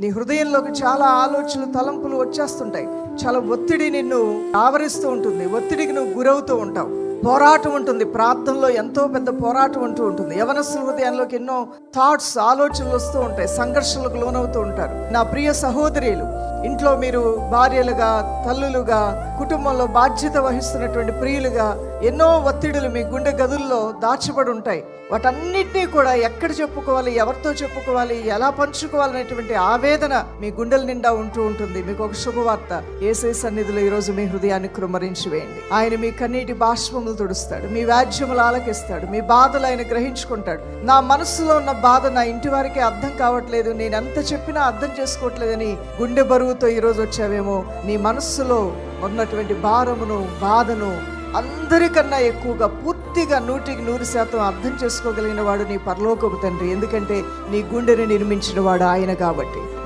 నీ హృదయంలోకి చాలా ఆలోచనలు, తలంపులు వచ్చేస్తుంటాయి. చాలా ఒత్తిడి నిన్ను ఆవరిస్తూ ఉంటుంది. ఒత్తిడికి నువ్వు గురవుతూ ఉంటావు. పోరాటం ఉంటుంది. ప్రార్థనలో ఎంతో పెద్ద పోరాటం అంటూ ఉంటుంది. యవనస్తుల హృదయంలోకి ఎన్నో థాట్స్, ఆలోచనలు వస్తూ ఉంటాయి. సంఘర్షణలకు లోనవుతూ ఉంటారు. నా ప్రియ సహోదరులు, ఇంట్లో మీరు భార్యలుగా, తల్లులుగా, కుటుంబంలో బాధ్యత వహిస్తున్నటువంటి ప్రియులుగా ఎన్నో ఒత్తిడులు మీ గుండె గదుల్లో దాచబడి ఉంటాయి. వాటన్నిటినీ కూడా ఎక్కడ చెప్పుకోవాలి, ఎవరితో చెప్పుకోవాలి, ఎలా పంచుకోవాలనేటువంటి ఆవేదన మీ గుండెల నిండా ఉంటూ ఉంటుంది. మీకు ఒక శుభవార్త, యేసయ్య సన్నిధిలో ఈరోజు మీ హృదయాన్ని కృమ్మరించి వేయండి. ఆయన మీ కన్నీటి బాష్పములు తుడుస్తాడు, మీ వ్యాజ్యములు ఆలకిస్తాడు, మీ బాధలు ఆయన గ్రహించుకుంటాడు. నా మనసులో ఉన్న బాధ నా ఇంటి వారికి అర్థం కావట్లేదు, నేను ఎంత చెప్పినా అర్థం చేసుకోవట్లేదని గుండె బరువుతో ఈరోజు వచ్చావేమో. నీ మనస్సులో ఉన్నటువంటి భారమును, బాధను అందరికన్నా ఎక్కువగా పూర్తిగా 100% అర్థం చేసుకోగలిగిన వాడు నీ పరలోకపు తండ్రి. ఎందుకంటే నీ గుండెని నిర్మించిన వాడు ఆయన కాబట్టి.